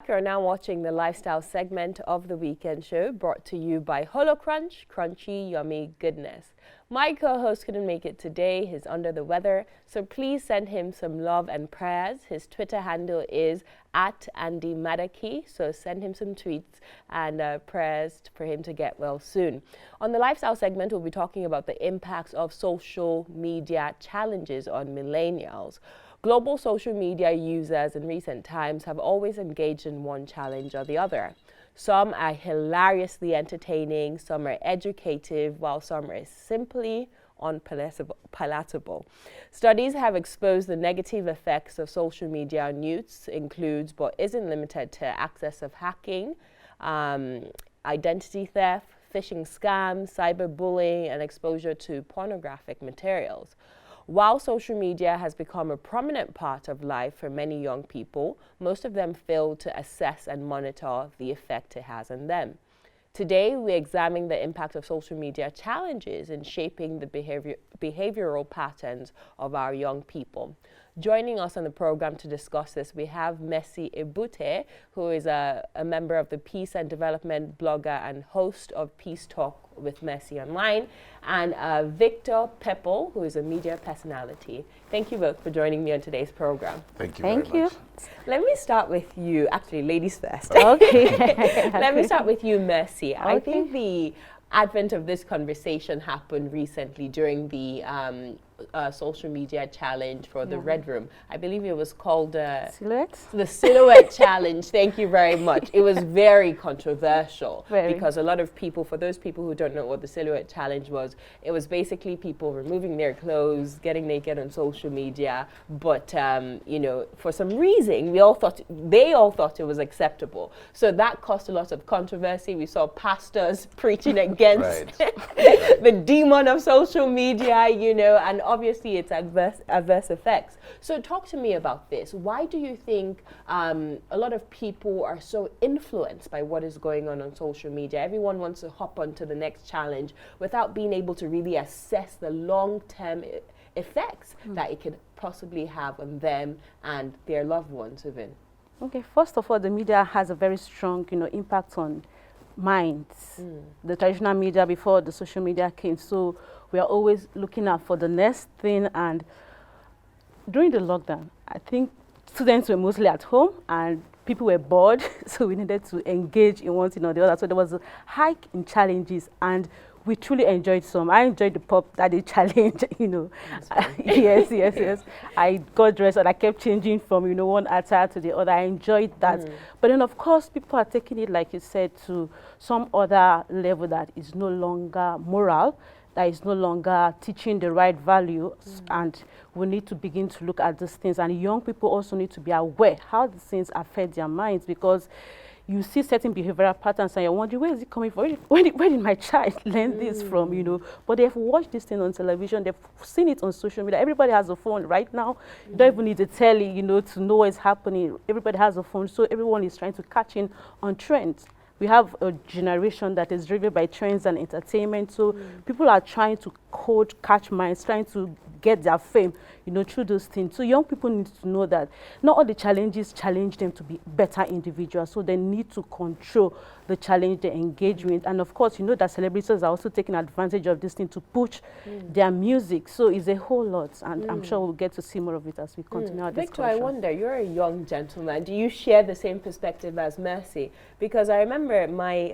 You're now watching the lifestyle segment of the weekend show brought to you by Holo Crunch, crunchy, yummy goodness. My co-host couldn't make it today. He's under the weather, so please send him some love and prayers. His Twitter handle is @AndyMadaki, so send him some tweets and prayers for him to get well soon. On the lifestyle segment, we'll be talking about the impacts of social media challenges on millennials. Global social media users in recent times have always engaged in one challenge or the other. Some are hilariously entertaining, some are educative, while some are simply unpalatable. Studies have exposed the negative effects of social media on youths, includes but isn't limited to access of hacking, identity theft, phishing scams, cyberbullying, and exposure to pornographic materials. While social media has become a prominent part of life for many young people, most of them fail to assess and monitor the effect it has on them. Today, we examine the impact of social media challenges in shaping the behavioral patterns of our young people. Joining us on the program to discuss this, we have Ebute, who is a member of the Peace and Development blogger and host of Peace Talk with Mercy Online, and Victor Pepple, who is a media personality. Thank you both for joining me on today's program. Thank you very much. Let me start with you. Actually, ladies first. Okay. Let me start with you, Mercy. Okay. I think the advent of this conversation happened recently during the social media challenge for the Red Room. I believe it was called Silhouette? the Silhouette Challenge. Thank you very much. It was very controversial because a lot of people, for those people who don't know what the Silhouette Challenge was, it was basically people removing their clothes, getting naked on social media, but you know, for some reason, they all thought it was acceptable. So that caused a lot of controversy. We saw pastors preaching against the demon of social media, you know, and obviously it's adverse effects. So talk to me about this. Why do you think a lot of people are so influenced by what is going on social media? Everyone wants to hop onto the next challenge without being able to really assess the long-term effects that it could possibly have on them and their loved ones even. Okay, first of all, the media has a very strong, impact on minds. The traditional media before the social media came, so we are always looking out for the next thing. And during the lockdown, I think students were mostly at home and people were bored, so we needed to engage in one thing or the other. So there was a hike in challenges, and we truly enjoyed some. I enjoyed the Pop Daddy challenge, yes. I got dressed and I kept changing from, one attire to the other. I enjoyed that. But then, of course, people are taking it, like you said, to some other level that is no longer moral, that is no longer teaching the right values, and we need to begin to look at these things. And young people also need to be aware how these things affect their minds, because you see certain behavioral patterns and you're wondering, where is it coming from? Where did my child learn this from, But they've watched this thing on television, they've seen it on social media. Everybody has a phone right now. You don't even need a telly, to know what's happening. Everybody has a phone, so everyone is trying to catch in on trends. We have a generation that is driven by trends and entertainment, so people are trying to catch minds, trying to get their fame, through those things. So young people need to know that not all the challenges challenge them to be better individuals, so they need to control the challenge they engage with. And of course, that celebrities are also taking advantage of this thing to push their music. So it's a whole lot, and I'm sure we'll get to see more of it as we continue our discussion. Victor, I wonder, you're a young gentleman. Do you share the same perspective as Mercy? Because I remember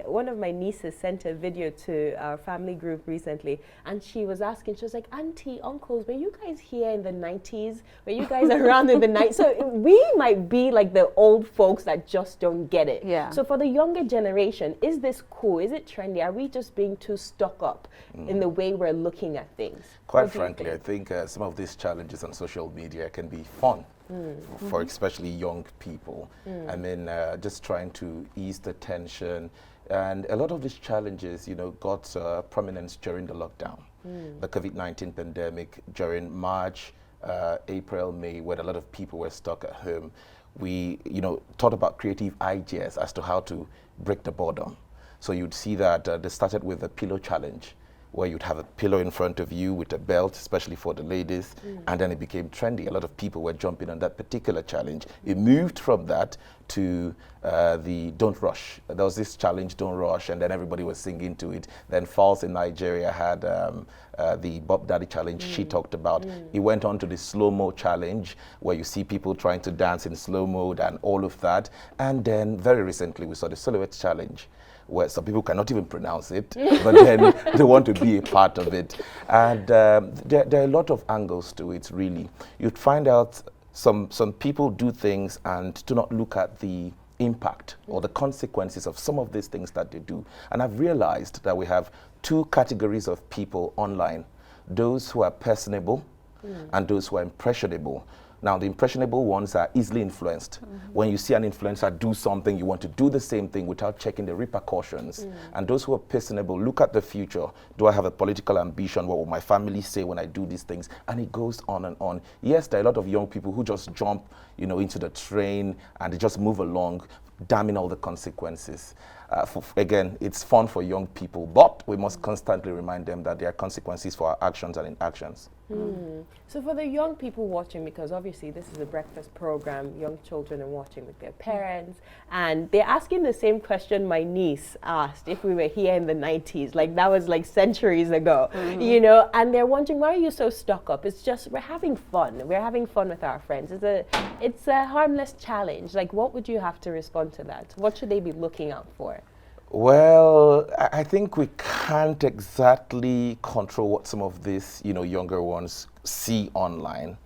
one of my nieces sent a video to our family group recently, and she was asking, she was like, auntie, uncles, were you guys here in the 90s? Were you guys around in the 90s? So we might be like the old folks that just don't get it. Yeah. So for the younger generation, is this cool? Is it trendy? Are we just being too stuck up in the way we're looking at things? Quite frankly, I think some of these challenges on social media can be fun for especially young people. I mean, just trying to ease the tension. And a lot of these challenges, got prominence during the lockdown. The COVID-19 pandemic during March, April, May, when a lot of people were stuck at home. We, thought about creative ideas as to how to break the boredom. So you'd see that they started with a pillow challenge, where you'd have a pillow in front of you with a belt, especially for the ladies, and then it became trendy. A lot of people were jumping on that particular challenge. It moved from that to the Don't Rush. There was this challenge, Don't Rush, and then everybody was singing to it. Then Falls in Nigeria had the Bob Daddy challenge she talked about. He went on to the slow-mo challenge, where you see people trying to dance in slow mode and all of that. And then very recently we saw the Silhouette challenge, where some people cannot even pronounce it, but then they want to be a part of it. And there are a lot of angles to it, really. You'd find out some people do things and do not look at the impact or the consequences of some of these things that they do. And I've realized that we have two categories of people online: those who are personable and those who are impressionable. Now, the impressionable ones are easily influenced. When you see an influencer do something, you want to do the same thing without checking the repercussions. And those who are personable look at the future. Do I have a political ambition? What will my family say when I do these things? And it goes on and on. Yes, there are a lot of young people who just jump, into the train and they just move along, damning all the consequences. Again, it's fun for young people, but we must constantly remind them that there are consequences for our actions and inactions. So for the young people watching, because obviously this is a breakfast program, young children are watching with their parents, and they're asking the same question my niece asked if we were here in the 90s, like that was like centuries ago, and they're wondering, why are you so stuck up? It's just, we're having fun. We're having fun with our friends. It's a harmless challenge. Like, what would you have to respond to that? What should they be looking out for? Well, I think we can't exactly control what some of these, younger ones see online,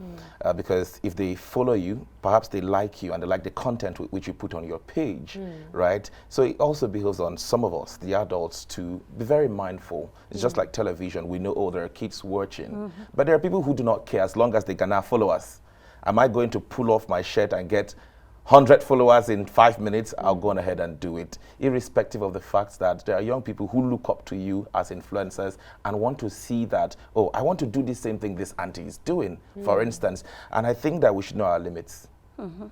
because if they follow you, perhaps they like you and they like the content which you put on your page, right? So it also behoves on some of us, the adults, to be very mindful. It's just like television. We know, oh, there are kids watching, but there are people who do not care as long as they can now follow us. Am I going to pull off my shirt and get 100 followers in 5 minutes? I'll go on ahead and do it, irrespective of the fact that there are young people who look up to you as influencers and want to see that, oh, I want to do the same thing this auntie is doing, for instance. And I think that we should know our limits.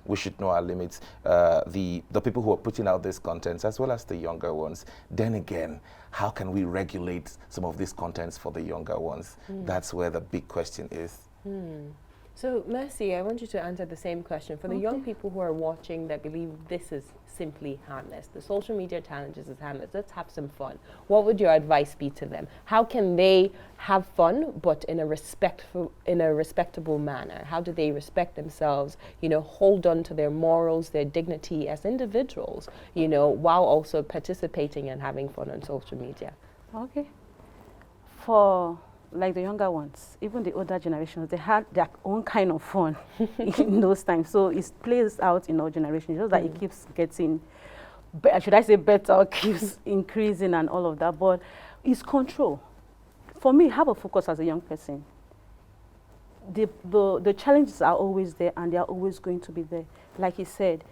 We should know our limits, the people who are putting out these contents as well as the younger ones. Then again, how can we regulate some of these contents for the younger ones? That's where the big question is. So, Mercy, I want you to answer the same question. For the young people who are watching that believe this is simply harmless, the social media challenges is harmless, let's have some fun. What would your advice be to them? How can they have fun, but in a respectable manner? How do they respect themselves, hold on to their morals, their dignity as individuals, while also participating and having fun on social media? Okay. For like the younger ones, even the older generations, they had their own kind of fun in those times. So it plays out in our generation, just that it keeps getting, should I say better, keeps increasing and all of that. But it's control. For me, have a focus as a young person. The challenges are always there and they are always going to be there. Like he said,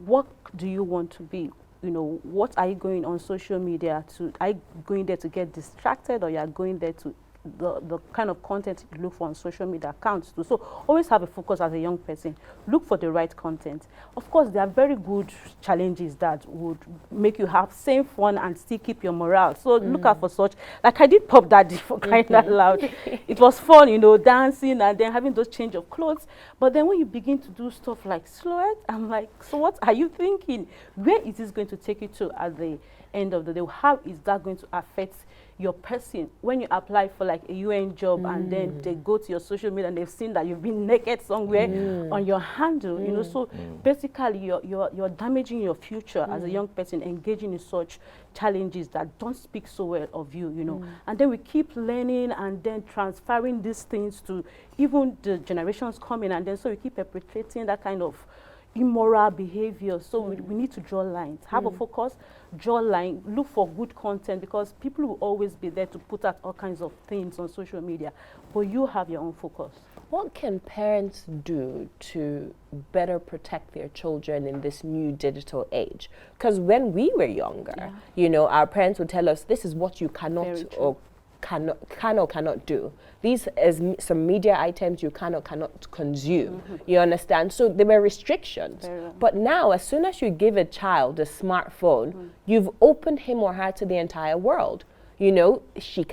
what do you want to be? What are you going on social media to? Are you going there to get distracted, or you are going there to the kind of content you look for on social media accounts too? So always have a focus as a young person. Look for the right content. Of course, there are very good challenges that would make you have same fun and still keep your morale. So look out for such. Like I did Pop Daddy, for crying out loud. It was fun, dancing and then having those change of clothes. But then when you begin to do stuff like Silhouette, I'm like, so what are you thinking? Where is this going to take you to at the end of the day? How is that going to affect your person when you apply for like a UN job and then they go to your social media and they've seen that you've been naked somewhere on your handle, so basically you're damaging your future as a young person engaging in such challenges that don't speak so well of you, and then we keep learning and then transferring these things to even the generations coming, and then so we keep perpetrating that kind of immoral behavior. So we need to draw lines, have a focus, draw line, look for good content, because people will always be there to put out all kinds of things on social media, but you have your own focus. What can parents do to better protect their children in this new digital age? Because when we were younger, our parents would tell us, this is what you cannot or cannot do. These is some media items you cannot consume. You understand? So there were restrictions. But now, as soon as you give a child a smartphone, you've opened him or her to the entire world. you know, she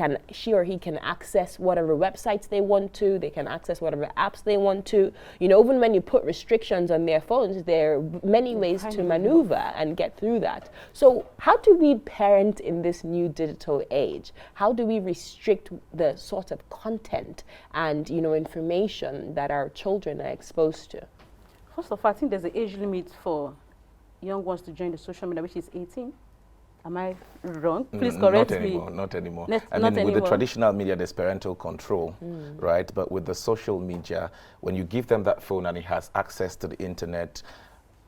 or he can access whatever websites they want to, they can access whatever apps they want to. You know, even when you put restrictions on their phones, there are many ways to maneuver and get through that. So how do we parent in this new digital age? How do we restrict the sort of content and, you know, information that our children are exposed to? First of all, I think there's an age limit for young ones to join the social media, which is 18. Am I wrong? Please correct me. Not anymore. I mean, with the traditional media, there's parental control, right? But with the social media, when you give them that phone and it has access to the internet,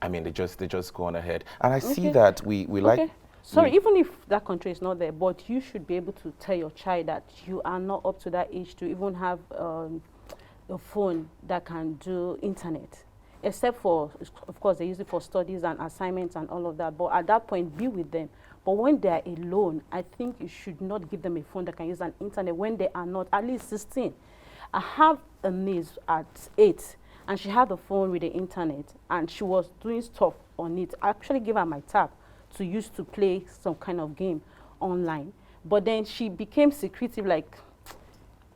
I mean, they just go on ahead. And I see that we like. Sorry, even if that control is not there, but you should be able to tell your child that you are not up to that age to even have a phone that can do internet. Except for, of course, they use it for studies and assignments and all of that. But at that point, be with them. But when they are alone, I think you should not give them a phone that can use an internet when they are not at least 16. I have a niece at 8, and she had a phone with the internet, and she was doing stuff on it. I actually gave her my tab to use to play some kind of game online. But then she became secretive, like,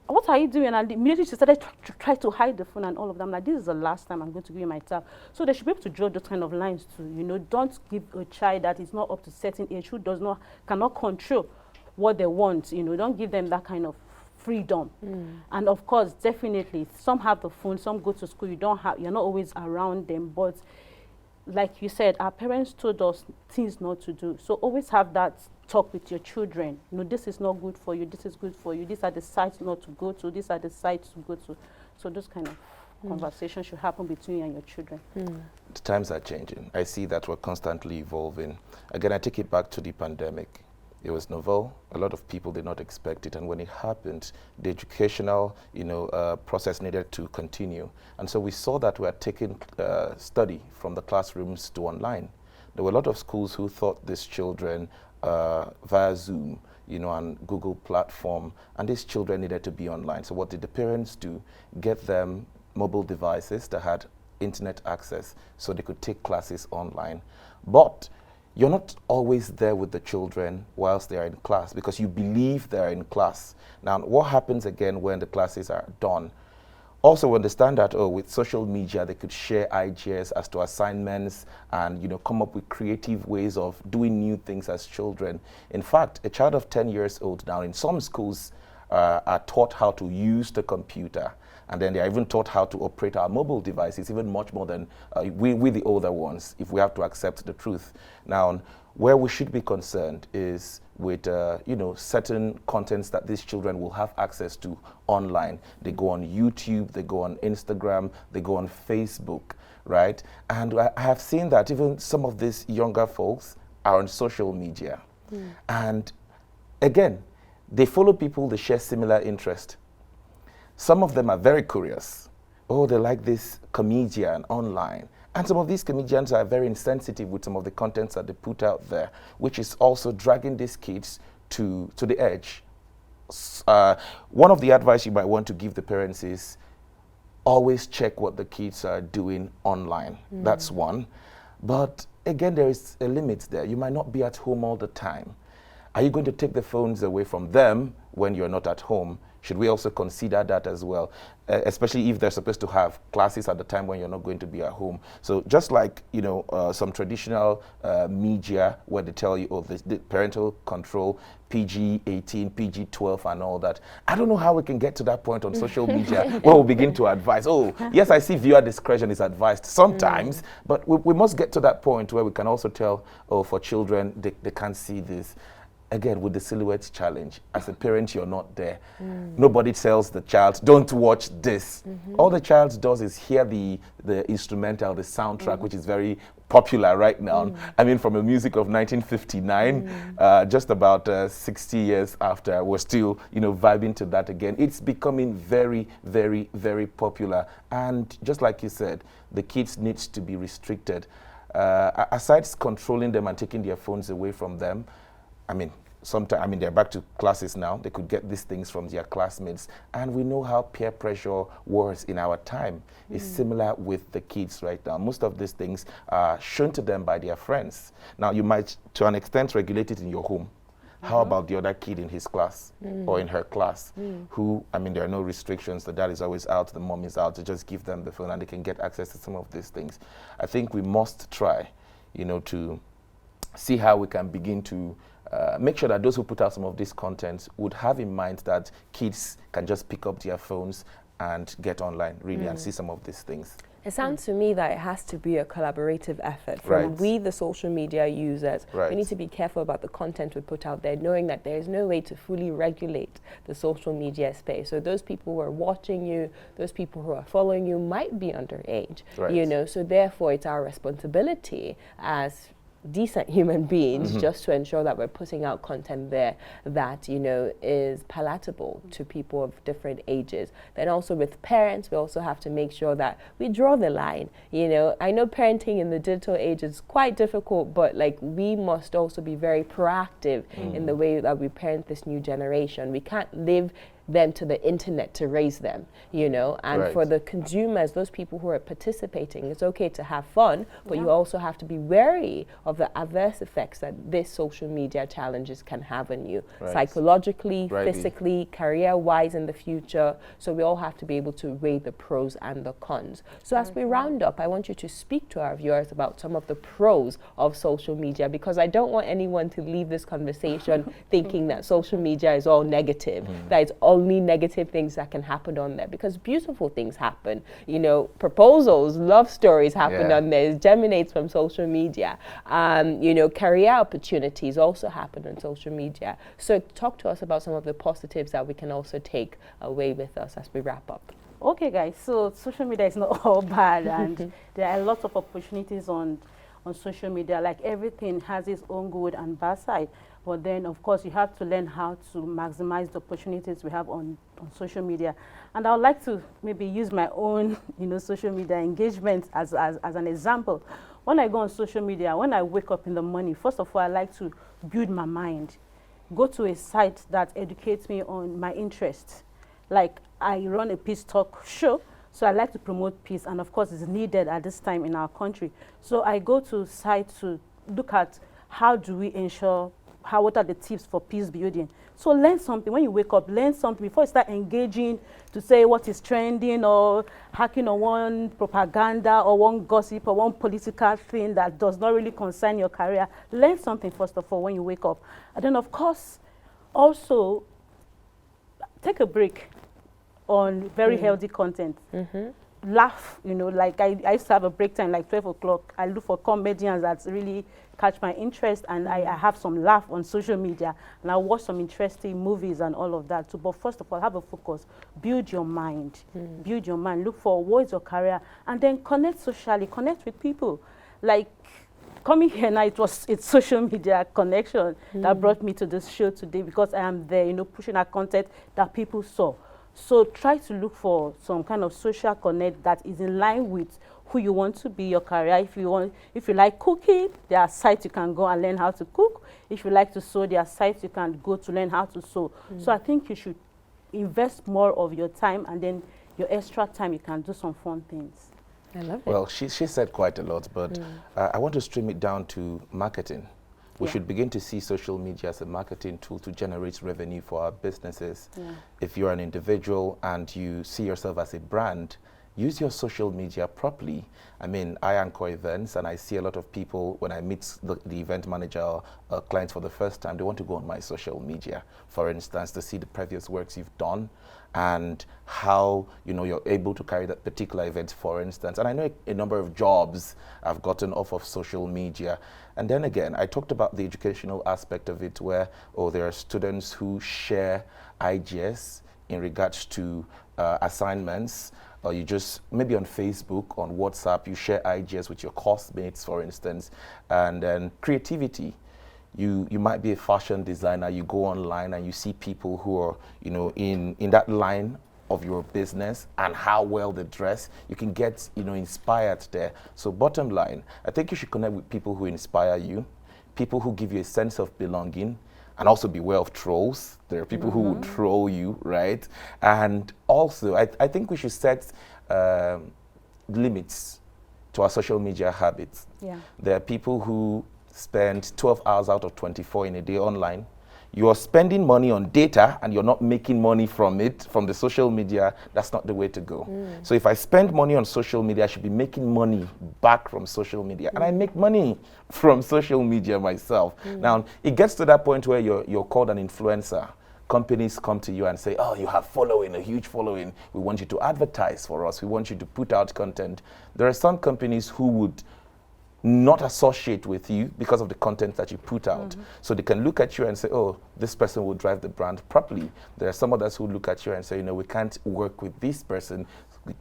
what are you doing? And immediately she started to try to hide the phone and all of them. Like, this is the last time I'm going to give you my tab. So they should be able to draw those kind of lines too. You know, don't give a child that is not up to certain age, who cannot control what they want. You know, don't give them that kind of freedom. And of course, definitely, some have the phone, some go to school. You're not always around them. But like you said, our parents told us things not to do. So always have that talk with your children. You know, this is not good for you, this is good for you, these are the sites not to go to, these are the sites to go to. So those kind of conversations should happen between you and your children. The times are changing. I see that we're constantly evolving. Again, I take it back to the pandemic. It was novel. A lot of people did not expect it. And when it happened, the educational, process needed to continue. And so we saw that we are taking study from the classrooms to online. There were a lot of schools who thought these children via Zoom, and Google platform, and these children needed to be online. So what did the parents do? Get them mobile devices that had internet access so they could take classes online. But you're not always there with the children whilst they are in class because you believe they're in class. Now, what happens again when the classes are done? Also understand that with social media, they could share ideas as to assignments and come up with creative ways of doing new things as children. In fact, a child of 10 years old now in some schools are taught how to use the computer. And then they are even taught how to operate our mobile devices, even much more than we the older ones, if we have to accept the truth. Now, where we should be concerned is with certain contents that these children will have access to online. They go on YouTube, they go on Instagram, they go on Facebook, right? And I have seen that even some of these younger folks are on social media. And again, they follow people, they share similar interest. Some of them are very curious. Oh, they like this comedian online. And some of these comedians are very insensitive with some of the contents that they put out there, which is also dragging these kids to the edge. One of the advice you might want to give the parents is always check what the kids are doing online. That's one. But again, there is a limit there. You might not be at home all the time. Are you going to take the phones away from them when you're not at home? Should we also consider that as well, especially if they're supposed to have classes at the time when you're not going to be at home? So just like, some traditional media where they tell you, oh, the parental control, PG-18, PG-12 and all that. I don't know how we can get to that point on social media where we begin to advise. Oh, yes, I see viewer discretion is advised sometimes, but we must get to that point where we can also tell, oh, for children, they can't see this. Again, with the silhouette challenge, as a parent, you're not there. Nobody tells the child, don't watch this. All the child does is hear the instrumental, the soundtrack, which is very popular right now. I mean, from a music of 1959, just about 60 years after, we're still, vibing to that again. It's becoming very, very, very popular. And just like you said, the kids need to be restricted. Aside controlling them and taking their phones away from them, sometimes, they're back to classes now. They could get these things from their classmates. And we know how peer pressure was in our time. It's similar with the kids right now. Most of these things are shown to them by their friends. Now, you might, to an extent, regulate it in your home. How about the other kid in his class or in her class who, I mean, there are no restrictions. The dad is always out, the mom is out. To just give them the phone and they can get access to some of these things. I think we must try, to see how we can begin to make sure that those who put out some of this content would have in mind that kids can just pick up their phones and get online, really, and see some of these things. It sounds to me that it has to be a collaborative effort from we, the social media users. We need to be careful about the content we put out there, knowing that there is no way to fully regulate the social media space. So those people who are watching you, those people who are following you might be underage, so therefore it's our responsibility as decent human beings just to ensure that we're putting out content there that is palatable to people of different ages. Then also with parents, we also have to make sure that we draw the line. I know parenting in the digital age is quite difficult, but we must also be very proactive in the way that we parent this new generation. We can't live them to the internet to raise them, and for the consumers, those people who are participating, it's okay to have fun, but you also have to be wary of the adverse effects that this social media challenges can have on you, psychologically, physically, career-wise in the future. So we all have to be able to weigh the pros and the cons. So as we round up, I want you to speak to our viewers about some of the pros of social media, because I don't want anyone to leave this conversation thinking that social media is all negative, that it's only negative things that can happen on there, because beautiful things happen. Proposals, love stories happen on there. It germinates from social media. Career opportunities also happen on social media. So talk to us about some of the positives that we can also take away with us as we wrap up. Okay, guys, so social media is not all bad, and there are lots of opportunities on social media. Like everything has its own good and bad side. But then, of course, you have to learn how to maximize the opportunities we have on social media. And I would like to maybe use my own, social media engagement as an example. When I go on social media, when I wake up in the morning, first of all, I like to build my mind. Go to a site that educates me on my interests. Like, I run a peace talk show, so I like to promote peace. And, of course, it's needed at this time in our country. So I go to sites to look at how do we ensure what are the tips for peace building. So learn something. When you wake up, learn something before you start engaging to say what is trending or hacking on one propaganda or one gossip or one political thing that does not really concern your career. Learn something first of all when you wake up. And then, of course, also take a break on very healthy content. Laugh, like I used to have a break time like 12 o'clock. I look for comedians that really catch my interest, and I have some laugh on social media, and I watch some interesting movies and all of that too. But first of all, have a focus. Build your mind. Build your mind. Look for what is your career, and then connect socially. Connect with people. Like coming here now, it's social media connection that brought me to this show today, because I am there, pushing out content that people saw. So try to look for some kind of social connect that is in line with who you want to be, your career. If you like cooking, there are sites you can go and learn how to cook. If you like to sew, there are sites you can go to learn how to sew. So I think you should invest more of your time, and then your extra time you can do some fun things. I love it. Well, she said quite a lot, but I want to stream it down to marketing. We should begin to see social media as a marketing tool to generate revenue for our businesses. If you're an individual and you see yourself as a brand, use your social media properly. I mean, I anchor events, and I see a lot of people, when I meet the event manager or clients for the first time, they want to go on my social media, for instance, to see the previous works you've done and how you're able to carry that particular event, for instance. And I know a number of jobs I've gotten off of social media. And then again, I talked about the educational aspect of it, where there are students who share ideas in regards to assignments, or you just, maybe on Facebook, on WhatsApp, you share ideas with your classmates, for instance. And then creativity. You might be a fashion designer, you go online and you see people who are, in that line of your business and how well they dress. You can get, inspired there. So bottom line, I think you should connect with people who inspire you, people who give you a sense of belonging, and also beware of trolls. There are people who will troll you, right? And also, I think we should set limits to our social media habits. There are people who spend 12 hours out of 24 in a day online. you're spending money on data and you're not making money from it, from the social media, that's not the way to go. So if I spend money on social media, I should be making money back from social media. And I make money from social media myself. Now, it gets to that point where you're called an influencer. Companies come to you and say, oh, you have following, a huge following. We want you to advertise for us. We want you to put out content. There are some companies who would not associate with you because of the content that you put out. So they can look at you and say, oh, this person will drive the brand properly. There are some others who look at you and say, you know, we can't work with this person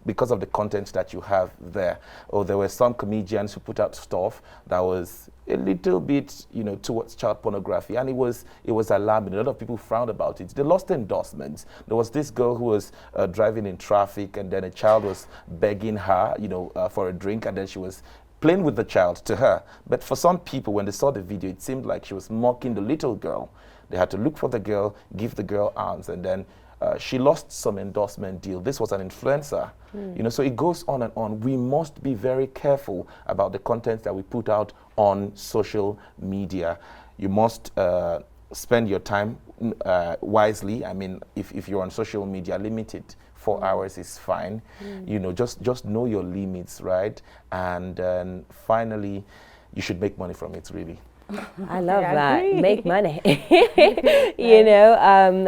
because of the content that you have there. Or there were some comedians who put out stuff that was a little bit, you know, towards child pornography, and it was alarming. A lot of people frowned about it. They lost endorsements. There was this girl who was driving in traffic, and then a child was begging her, you know, for a drink, and then she was playing with the child to her. But for some people, when they saw the video, it seemed like she was mocking the little girl. They had to look for the girl, give the girl arms, and then she lost some endorsement deal. This was an influencer. You know, so it goes on and on. We must be very careful about the content that we put out on social media. You must spend your time wisely. I mean, if you're on social media, limit it. 4 hours is fine. You know, just know your limits, right? And then finally, you should make money from it, really. I love that. agree. Make money. You know,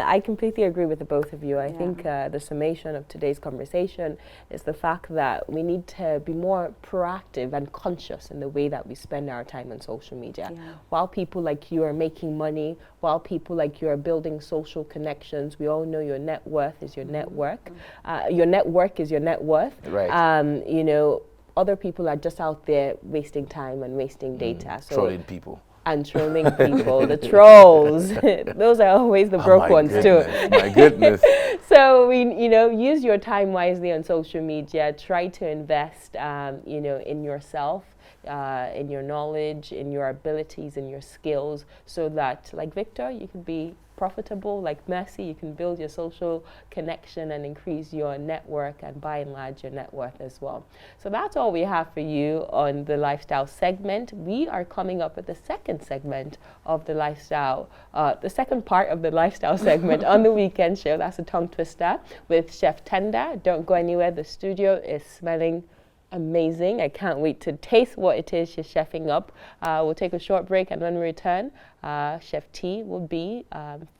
I completely agree with the both of you. I think the summation of today's conversation is the fact that we need to be more proactive and conscious in the way that we spend our time on social media. While people like you are making money, while people like you are building social connections, we all know your net worth is your network. Your network is your net worth. Right. You know, other people are just out there wasting time and wasting data. So Trolling people. and trolling people, the trolls. Those are always the broke ones too. My goodness. So you know, use your time wisely on social media. Try to invest, you know, in yourself, in your knowledge, in your abilities, in your skills, so that, like Victor, you can be profitable. Like Mercy, you can build your social connection and increase your network, and by and large your net worth as well. So that's all we have for you on the lifestyle segment. We are coming up with the second segment of the lifestyle, the second part of the lifestyle segment on the weekend show. That's a tongue twister with Chef Tenda. Don't go anywhere. The studio is smelling amazing. I can't wait to taste what it is she's chefing up. We'll take a short break, and when we return, Chef T will be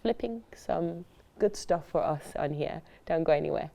flipping some good stuff for us on here. Don't go anywhere.